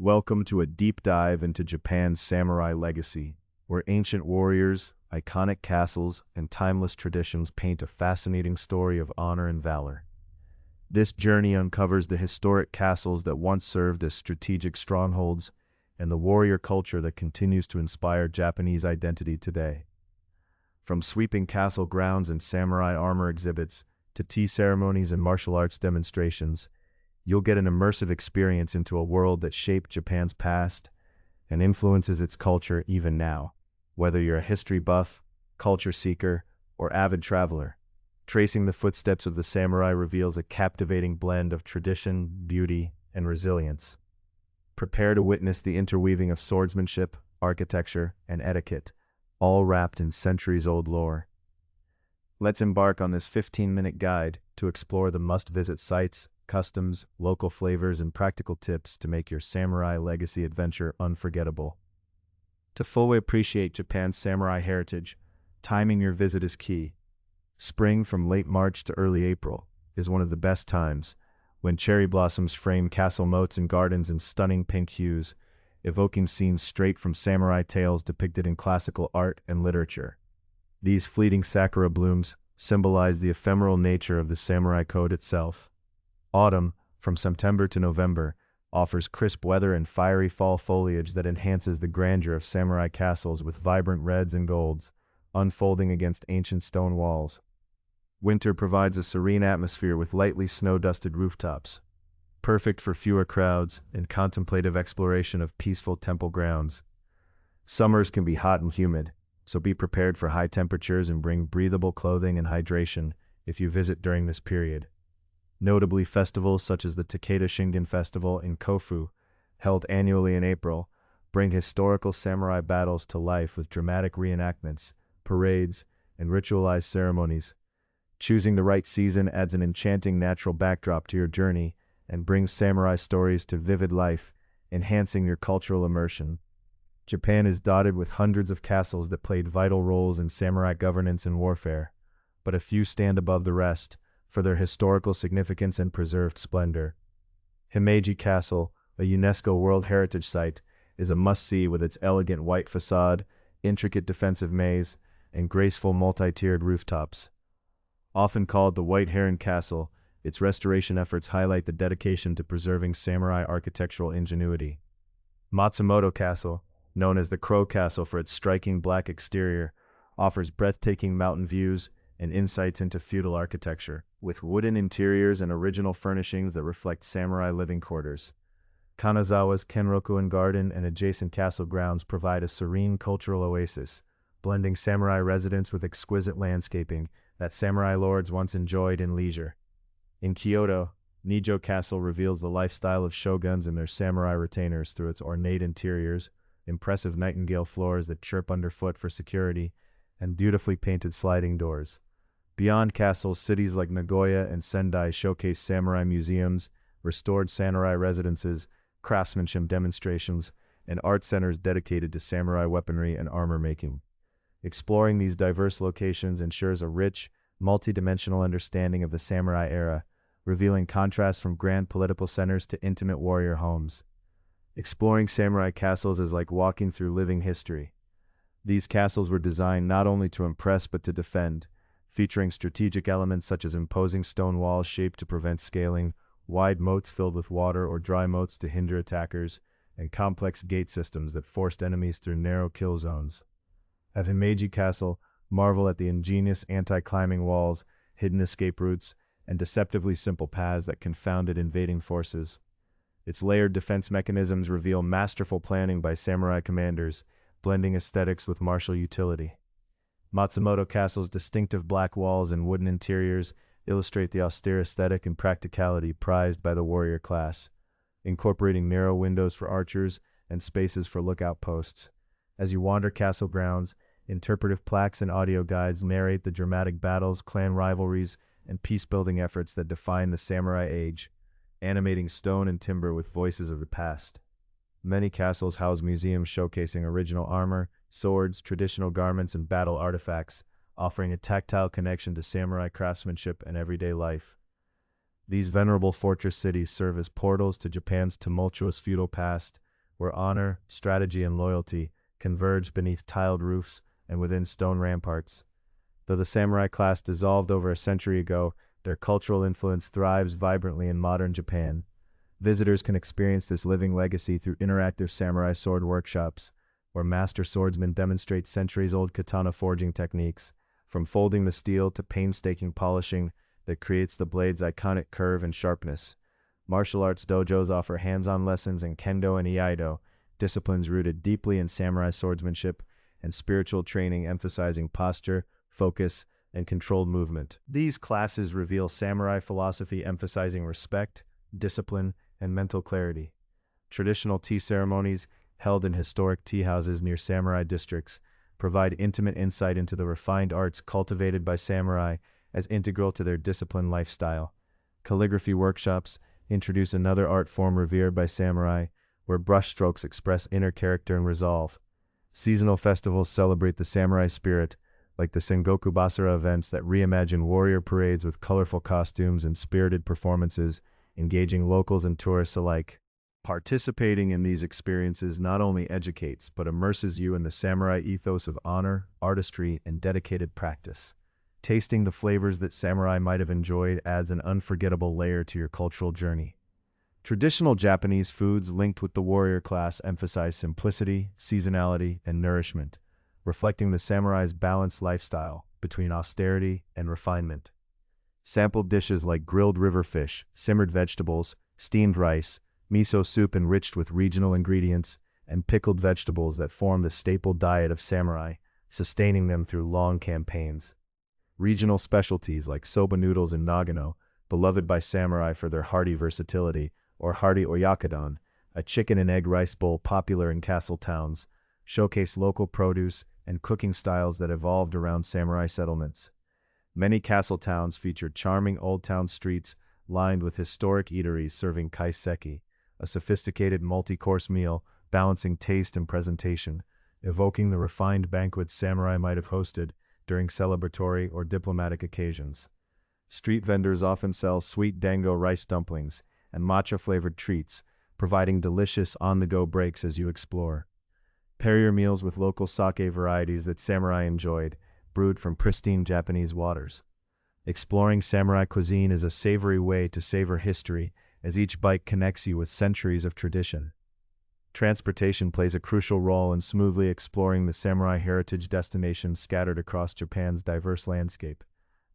Welcome to a deep dive into Japan's samurai legacy, where ancient warriors, iconic castles, and timeless traditions paint a fascinating story of honor and valor. This journey uncovers the historic castles that once served as strategic strongholds and the warrior culture that continues to inspire Japanese identity today. From sweeping castle grounds and samurai armor exhibits to tea ceremonies and martial arts demonstrations, you'll get an immersive experience into a world that shaped Japan's past and influences its culture even now. Whether you're a history buff, culture seeker, or avid traveler, tracing the footsteps of the samurai reveals a captivating blend of tradition, beauty, and resilience. Prepare to witness the interweaving of swordsmanship, architecture, and etiquette, all wrapped in centuries-old lore. Let's embark on this 15-minute guide to explore the must-visit sites, customs, local flavors, and practical tips to make your samurai legacy adventure unforgettable. To fully appreciate Japan's samurai heritage, timing your visit is key. Spring from late March to early April is one of the best times, when cherry blossoms frame castle moats and gardens in stunning pink hues, evoking scenes straight from samurai tales depicted in classical art and literature. These fleeting sakura blooms symbolize the ephemeral nature of the samurai code itself. Autumn, from September to November, offers crisp weather and fiery fall foliage that enhances the grandeur of samurai castles with vibrant reds and golds, unfolding against ancient stone walls. Winter provides a serene atmosphere with lightly snow-dusted rooftops, perfect for fewer crowds and contemplative exploration of peaceful temple grounds. Summers can be hot and humid, so be prepared for high temperatures and bring breathable clothing and hydration if you visit during this period. Notably, festivals such as the Takeda Shingen Festival in Kofu, held annually in April, bring historical samurai battles to life with dramatic reenactments, parades, and ritualized ceremonies. Choosing the right season adds an enchanting natural backdrop to your journey and brings samurai stories to vivid life, enhancing your cultural immersion. Japan is dotted with hundreds of castles that played vital roles in samurai governance and warfare, but a few stand above the rest for their historical significance and preserved splendor. Himeji Castle, a UNESCO World Heritage Site, is a must-see with its elegant white facade, intricate defensive maze, and graceful multi-tiered rooftops. Often called the White Heron Castle, its restoration efforts highlight the dedication to preserving samurai architectural ingenuity. Matsumoto Castle, known as the Crow Castle for its striking black exterior, offers breathtaking mountain views and insights into feudal architecture, with wooden interiors and original furnishings that reflect samurai living quarters. Kanazawa's Kenroku Garden and adjacent castle grounds provide a serene cultural oasis, blending samurai residence with exquisite landscaping that samurai lords once enjoyed in leisure. In Kyoto, Nijo Castle reveals the lifestyle of shoguns and their samurai retainers through its ornate interiors, impressive nightingale floors that chirp underfoot for security, and beautifully painted sliding doors. Beyond castles, cities like Nagoya and Sendai showcase samurai museums, restored samurai residences, craftsmanship demonstrations, and art centers dedicated to samurai weaponry and armor making. Exploring these diverse locations ensures a rich, multi-dimensional understanding of the samurai era, revealing contrasts from grand political centers to intimate warrior homes. Exploring samurai castles is like walking through living history. These castles were designed not only to impress but to defend, featuring strategic elements such as imposing stone walls shaped to prevent scaling, wide moats filled with water or dry moats to hinder attackers, and complex gate systems that forced enemies through narrow kill zones. At Himeji Castle, marvel at the ingenious anti-climbing walls, hidden escape routes, and deceptively simple paths that confounded invading forces. Its layered defense mechanisms reveal masterful planning by samurai commanders, blending aesthetics with martial utility. Matsumoto Castle's distinctive black walls and wooden interiors illustrate the austere aesthetic and practicality prized by the warrior class, incorporating narrow windows for archers and spaces for lookout posts. As you wander castle grounds, interpretive plaques and audio guides narrate the dramatic battles, clan rivalries, and peace-building efforts that define the samurai age, animating stone and timber with voices of the past. Many castles house museums showcasing original armor, swords, traditional garments, and battle artifacts, offering a tactile connection to samurai craftsmanship and everyday life. These venerable fortress cities serve as portals to Japan's tumultuous feudal past, where honor, strategy, and loyalty converge beneath tiled roofs and within stone ramparts. Though the samurai class dissolved over a century ago, their cultural influence thrives vibrantly in modern Japan. Visitors can experience this living legacy through interactive samurai sword workshops, where master swordsmen demonstrate centuries-old katana forging techniques, from folding the steel to painstaking polishing that creates the blade's iconic curve and sharpness. Martial arts dojos offer hands-on lessons in kendo and iaido, disciplines rooted deeply in samurai swordsmanship, and spiritual training emphasizing posture, focus, and controlled movement. These classes reveal samurai philosophy emphasizing respect, discipline, and mental clarity. Traditional tea ceremonies, held in historic tea houses near samurai districts, provide intimate insight into the refined arts cultivated by samurai as integral to their disciplined lifestyle. Calligraphy workshops introduce another art form revered by samurai, where brushstrokes express inner character and resolve. Seasonal festivals celebrate the samurai spirit, like the Sengoku Basara events that reimagine warrior parades with colorful costumes and spirited performances, engaging locals and tourists alike. Participating in these experiences not only educates but immerses you in the samurai ethos of honor, artistry, and dedicated practice. Tasting the flavors that samurai might have enjoyed adds an unforgettable layer to your cultural journey. Traditional Japanese foods linked with the warrior class emphasize simplicity, seasonality, and nourishment, reflecting the samurai's balanced lifestyle between austerity and refinement. Sampled dishes like grilled river fish, simmered vegetables, steamed rice, miso soup enriched with regional ingredients, and pickled vegetables that form the staple diet of samurai, sustaining them through long campaigns. Regional specialties like soba noodles in Nagano, beloved by samurai for their hearty versatility, or hearty oyakudon, a chicken and egg rice bowl popular in castle towns, showcase local produce and cooking styles that evolved around samurai settlements. Many castle towns feature charming old town streets lined with historic eateries serving kaiseki, a sophisticated multi-course meal balancing taste and presentation, evoking the refined banquets samurai might have hosted during celebratory or diplomatic occasions. Street vendors often sell sweet dango rice dumplings and matcha-flavored treats, providing delicious on-the-go breaks as you explore. Pair your meals with local sake varieties that samurai enjoyed, brewed from pristine Japanese waters. Exploring samurai cuisine is a savory way to savor history, as each bite connects you with centuries of tradition. Transportation plays a crucial role in smoothly exploring the samurai heritage destinations scattered across Japan's diverse landscape.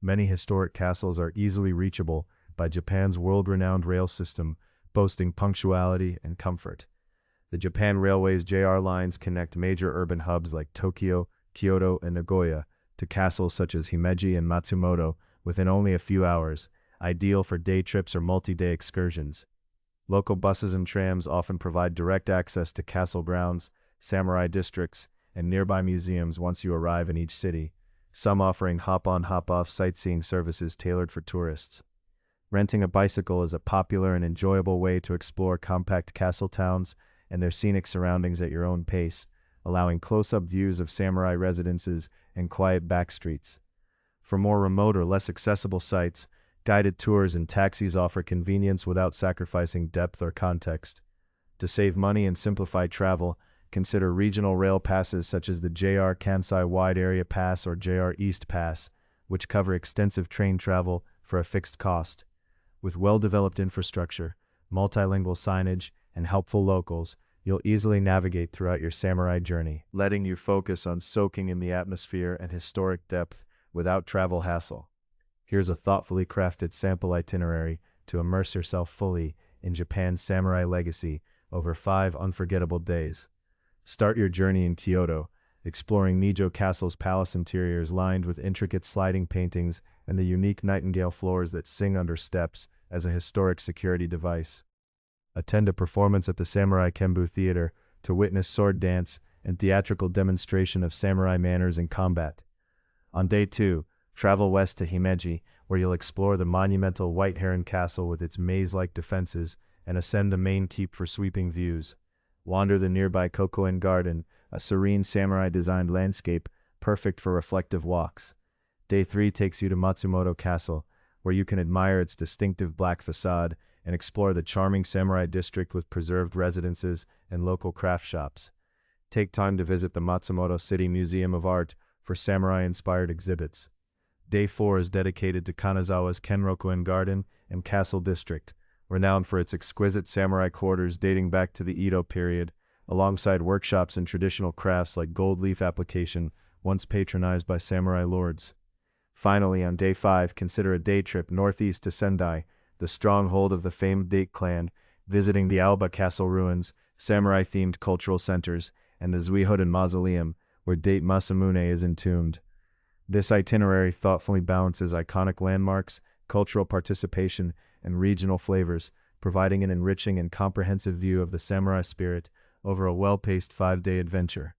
Many historic castles are easily reachable by Japan's world-renowned rail system, boasting punctuality and comfort. The Japan Railway's JR lines connect major urban hubs like Tokyo, Kyoto, and Nagoya to castles such as Himeji and Matsumoto within only a few hours, ideal for day trips or multi-day excursions. Local buses and trams often provide direct access to castle grounds, samurai districts, and nearby museums once you arrive in each city, some offering hop-on hop-off sightseeing services tailored for tourists. Renting a bicycle is a popular and enjoyable way to explore compact castle towns and their scenic surroundings at your own pace, allowing close-up views of samurai residences and quiet backstreets. For more remote or less accessible sites, guided tours and taxis offer convenience without sacrificing depth or context. To save money and simplify travel, consider regional rail passes such as the JR Kansai Wide Area Pass or JR East Pass, which cover extensive train travel for a fixed cost. With well-developed infrastructure, multilingual signage, and helpful locals, you'll easily navigate throughout your samurai journey, letting you focus on soaking in the atmosphere and historic depth without travel hassle. Here's a thoughtfully crafted sample itinerary to immerse yourself fully in Japan's samurai legacy over 5 unforgettable days. Start your journey in Kyoto, exploring Nijo Castle's palace interiors lined with intricate sliding paintings and the unique nightingale floors that sing under steps as a historic security device. Attend a performance at the Samurai Kembu Theater to witness sword dance and theatrical demonstration of samurai manners in combat. On day 2, travel west to Himeji, where you'll explore the monumental White Heron Castle with its maze-like defenses and ascend the main keep for sweeping views. Wander the nearby Kokoen Garden, a serene samurai-designed landscape perfect for reflective walks. Day 3 takes you to Matsumoto Castle, where you can admire its distinctive black facade and explore the charming samurai district with preserved residences and local craft shops. Take time to visit the Matsumoto City Museum of Art for samurai-inspired exhibits. Day 4 is dedicated to Kanazawa's Kenrokuen Garden and Castle District, renowned for its exquisite samurai quarters dating back to the Edo period, alongside workshops in traditional crafts like gold leaf application, once patronized by samurai lords. Finally, on Day 5, consider a day trip northeast to Sendai, the stronghold of the famed Date clan, visiting the Aoba Castle ruins, samurai-themed cultural centers, and the Zuihoden Mausoleum, where Date Masamune is entombed. This itinerary thoughtfully balances iconic landmarks, cultural participation, and regional flavors, providing an enriching and comprehensive view of the samurai spirit over a well-paced 5-day adventure.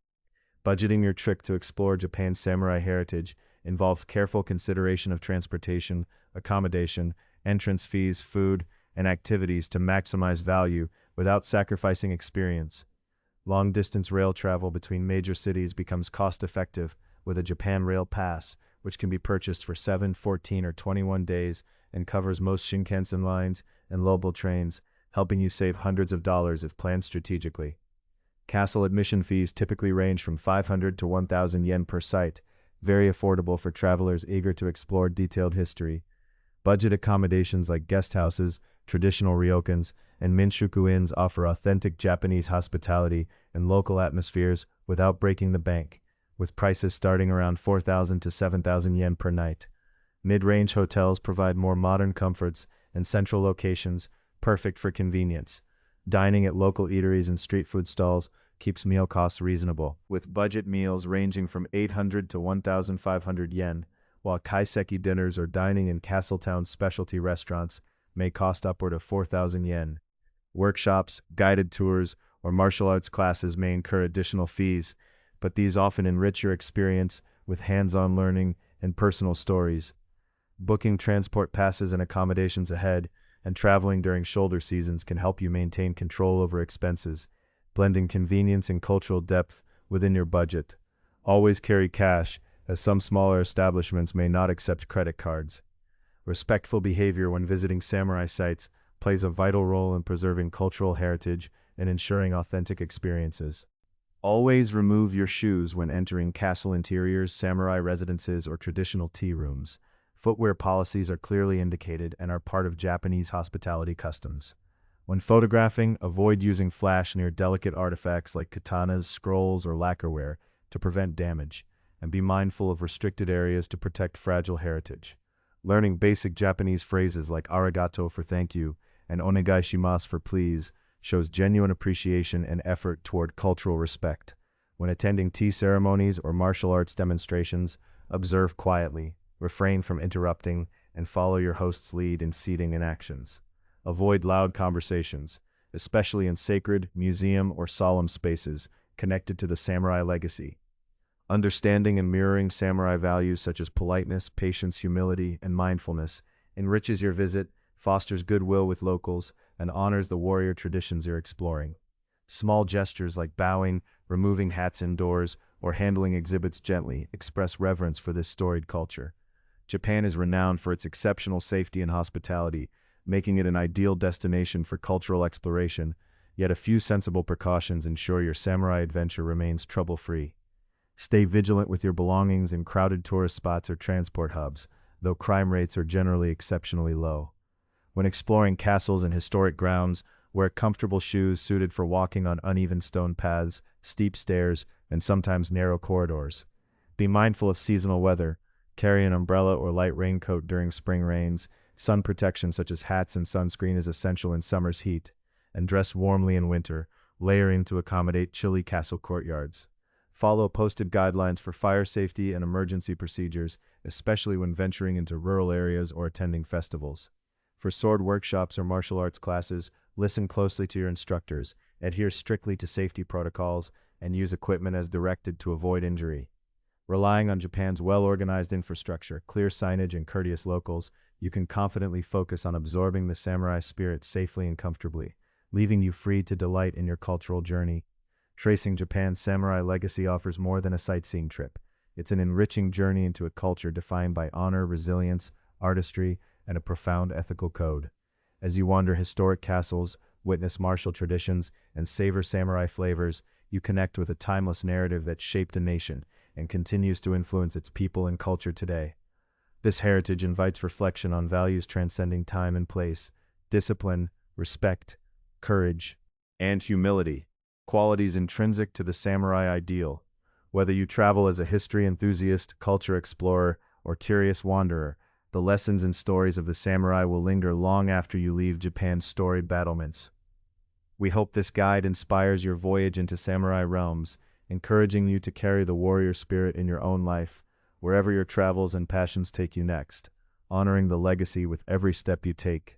Budgeting your trip to explore Japan's samurai heritage involves careful consideration of transportation, accommodation, entrance fees, food, and activities to maximize value without sacrificing experience. Long-distance rail travel between major cities becomes cost-effective with a Japan Rail Pass, which can be purchased for 7, 14, or 21 days and covers most Shinkansen lines and local trains, helping you save hundreds of dollars if planned strategically. Castle admission fees typically range from 500 to 1,000 yen per site, very affordable for travelers eager to explore detailed history. Budget accommodations like guest houses, traditional ryokans, and minshuku inns offer authentic Japanese hospitality and local atmospheres without breaking the bank, with prices starting around 4,000 to 7,000 yen per night. Mid-range hotels provide more modern comforts and central locations, perfect for convenience. Dining at local eateries and street food stalls keeps meal costs reasonable, with budget meals ranging from 800 to 1,500 yen, while kaiseki dinners or dining in Castletown's specialty restaurants may cost upward of 4,000 yen. Workshops, guided tours, or martial arts classes may incur additional fees, but these often enrich your experience with hands-on learning and personal stories. Booking transport passes and accommodations ahead and traveling during shoulder seasons can help you maintain control over expenses, blending convenience and cultural depth within your budget. Always carry cash, as some smaller establishments may not accept credit cards. Respectful behavior when visiting samurai sites plays a vital role in preserving cultural heritage and ensuring authentic experiences. Always remove your shoes when entering castle interiors, samurai residences, or traditional tea rooms. Footwear policies are clearly indicated and are part of Japanese hospitality customs. When photographing, avoid using flash near delicate artifacts like katanas, scrolls, or lacquerware to prevent damage, and be mindful of restricted areas to protect fragile heritage. Learning basic Japanese phrases like arigato for thank you and onegai shimasu for please shows genuine appreciation and effort toward cultural respect. When attending tea ceremonies or martial arts demonstrations, observe quietly, refrain from interrupting, and follow your host's lead in seating and actions. Avoid loud conversations, especially in sacred, museum, or solemn spaces connected to the samurai legacy. Understanding and mirroring samurai values such as politeness, patience, humility, and mindfulness enriches your visit, fosters goodwill with locals, and honors the warrior traditions you're exploring. Small gestures like bowing, removing hats indoors, or handling exhibits gently express reverence for this storied culture. Japan is renowned for its exceptional safety and hospitality, making it an ideal destination for cultural exploration, yet a few sensible precautions ensure your samurai adventure remains trouble-free. Stay vigilant with your belongings in crowded tourist spots or transport hubs, though crime rates are generally exceptionally low. When exploring castles and historic grounds, wear comfortable shoes suited for walking on uneven stone paths, steep stairs, and sometimes narrow corridors. Be mindful of seasonal weather. Carry an umbrella or light raincoat during spring rains. Sun protection such as hats and sunscreen is essential in summer's heat. And dress warmly in winter, layering to accommodate chilly castle courtyards. Follow posted guidelines for fire safety and emergency procedures, especially when venturing into rural areas or attending festivals. For sword workshops or martial arts classes, listen closely to your instructors, adhere strictly to safety protocols, and use equipment as directed to avoid injury. Relying on Japan's well-organized infrastructure, clear signage, and courteous locals, you can confidently focus on absorbing the samurai spirit safely and comfortably, leaving you free to delight in your cultural journey. Tracing Japan's samurai legacy offers more than a sightseeing trip. It's an enriching journey into a culture defined by honor, resilience, artistry, and a profound ethical code. As you wander historic castles, witness martial traditions, and savor samurai flavors, you connect with a timeless narrative that shaped a nation and continues to influence its people and culture today. This heritage invites reflection on values transcending time and place: discipline, respect, courage, and humility, qualities intrinsic to the samurai ideal. Whether you travel as a history enthusiast, culture explorer, or curious wanderer, the lessons and stories of the samurai will linger long after you leave Japan's storied battlements. We hope this guide inspires your voyage into samurai realms, encouraging you to carry the warrior spirit in your own life, wherever your travels and passions take you next, honoring the legacy with every step you take.